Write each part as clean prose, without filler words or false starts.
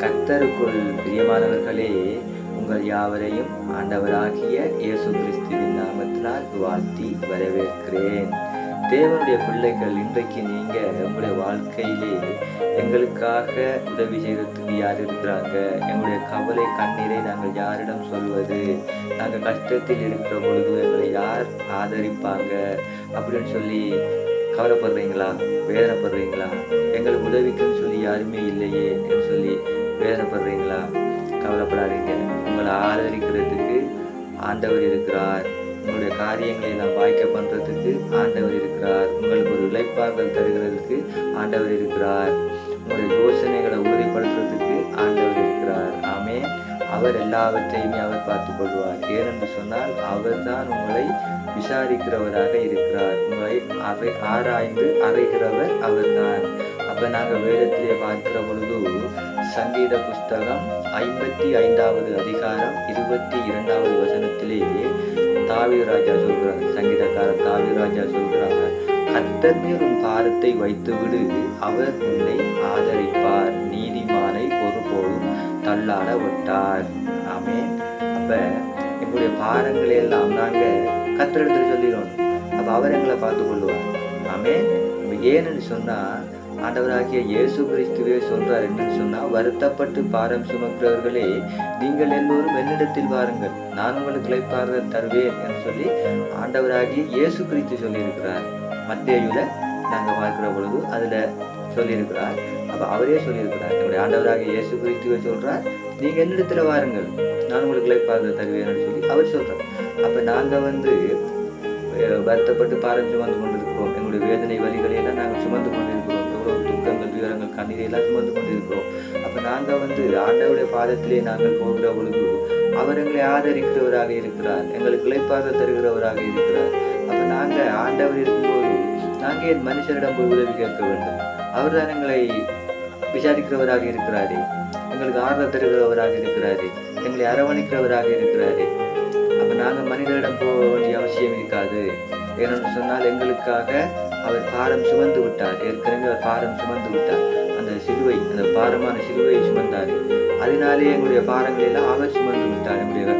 கர்த்தருக்குள் பிரியமானவர்களே, உங்கள் யாவரையும் ஆண்டவராகிய இயேசு கிறிஸ்துவின் நாமத்தினால் வாழ்த்தி வரவேற்கிறேன். தேவனுடைய பிள்ளைகள், இன்றைக்கு நீங்க உங்களுடைய வாழ்க்கையிலே எங்களுக்காக உதவி செய்யறதுக்கு யார் இருக்கிறாங்க? எங்களுடைய கவலை கண்ணீரை நாங்கள் யாரிடம் சொல்வது? நாங்கள் கஷ்டத்தில் இருக்கிற பொழுது எங்களை யார் ஆதரிப்பாங்க அப்படின்னு சொல்லி கவலைப்படுறீங்களா? வேதனைப்படுறீங்களா? எங்களுக்கு உதவிக்குன்னு சொல்லி யாருமே இல்லையே என்று சொல்லி வேதனைப்படுறீங்களா? கவலைப்படாதீங்க. உங்களை ஆதரிக்கிறதுக்கு ஆண்டவர் இருக்கிறார். உங்களுடைய காரியங்களை எல்லாம் வாய்க்க பண்றதுக்கு ஆண்டவர் இருக்கிறார். உங்களுக்கு ஒரு இளைப்பாறுதல் தருகிறதுக்கு ஆண்டவர் இருக்கிறார். உங்களுடைய யோசனைகளை உறுதிப்படுத்துறதுக்கு ஆண்டவர் இருக்கிறார். ஆமென். அவர் எல்லாவற்றையுமே அவர் பார்த்துக் கொள்வார். ஏனென்று சொன்னால் அவர் தான் உங்களை விசாரிக்கிறவராக இருக்கிறார். உங்களை ஆராய்ந்து அறைகிறவர் அவர் தான். அப்ப நாங்கள் வேதத்திலே பார்க்கிற பொழுது சங்கீத புஸ்தகம் 55வது அதிகாரம் 22வது வசனத்திலே தாவீது ராஜா சொல்கிறார். சங்கீதக்காரர் தாவீது ராஜா சொல்கிறார், கர்த்தர் மேல் உன் பாரத்தை வைத்துவிடு, அவர் உன்னை ஆதரிப்பார், நீதிமானை ஒருபோதும் தள்ளாட விட்டார். ஆமென். அப்ப எங்களுடைய பாரங்களை எல்லாம் நாங்க கர்த்தரிடத்தில் சொல்லிடணும். அப்ப அவர் எங்களை பார்த்து கொள்வார். ஆமென். ஏன்னு சொன்னா ஆண்டவராகிய இயேசு கிறிஸ்துவே சொல்றார். என்னன்னு சொன்னா, வருத்தப்பட்டு பாரம் சுமக்கிறவர்களே, நீங்கள் எல்லோரும் என்னிடத்தில் வாருங்கள், நான் உங்களுக்கு இளைப்பாறுதல் தருவேன் என்று சொல்லி ஆண்டவராகிய இயேசு கிறிஸ்து சொல்லியிருக்கிறார். மத்தேயுல நாங்க பார்க்கிற பொழுது அதுல சொல்லியிருக்கிறார். அப்ப அவரே சொல்லியிருக்கிறார். என்னுடைய ஆண்டவராகிய இயேசு கிறிஸ்துவே சொல்றார், நீங்க என்னிடத்துல வாருங்கள், நான் உங்களுக்கு இளைப்பாறுதல் தருவேன் சொல்லி அவர் சொல்றார். அப்ப நாங்க வருத்தப்பட்டு பாரம் சுமந்து கொண்டிருக்கிறோம். எங்களுடைய வேதனை வலிகளை எல்லாம் நாங்கள் சுமந்து கொண்டிருக்கிறோம். எவ்வளவு துக்கங்கள், துயரங்கள், கண்ணீரை எல்லாம் சுமந்து கொண்டிருக்கிறோம். அப்ப நாங்க ஆண்டவருடைய பாதத்திலே நாங்கள் போகிற பொழுது அவர் எங்களை ஆதரிக்கிறவராக இருக்கிறார். எங்களுக்கு இளைப்பாறுதல் தருகிறவராக இருக்கிறார். அப்ப நாங்க ஆண்டவர் இருக்கும்போது நாங்க என் மனுஷரிடம் போய் உதவி கேட்க வேண்டும்? அவர் தான் எங்களை விசாரிக்கிறவராக இருக்கிறாரே, எங்களுக்கு ஆறுதல் தருகிறவராக இருக்கிறாரே, எங்களை அரவணைக்கிறவராக இருக்கிறாரே. அப்ப நாங்க மனிதரிடம் போக வேண்டிய அவசியம் இருக்காது. ஏனென்று சொன்னால் எங்களுக்காக அவர் பாரம் சுமந்து விட்டார். ஏற்கனவே அவர் பாரம் சுமந்து விட்டார். அந்த சிலுவை, அந்த பாரமான சிலுவையை சுமந்தார். அதனாலே எங்களுடைய பாரங்களை எல்லாம் அவர் சுமந்து விட்டார். எங்களுடைய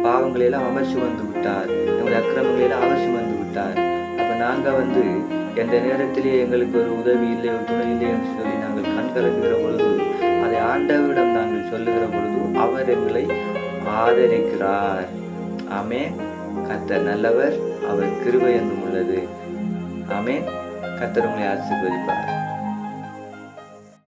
பாவங்களை எல்லாம் அவர் சுமந்து விட்டார். எங்களுடைய அக்கிரமங்களை எல்லாம் அவர் சுமந்து விட்டார். அப்ப நாங்க எந்த நேரத்திலே எங்களுக்கு ஒரு உதவி இல்லை, ஒரு துணை இல்லை என்று சொல்லி நாங்கள் கண்கலங்குகிற பொழுது, அதை ஆண்டவரிடம் நாங்கள் சொல்லுகிற பொழுது அவர் எங்களை ஆதரிக்கிறார். ஆமென். கர்த்தர் நல்லவர், அவர் கிருபை என்றும் உள்ளது. ஆமென். கர்த்தர் உங்களை ஆசீர்வதிப்பார்.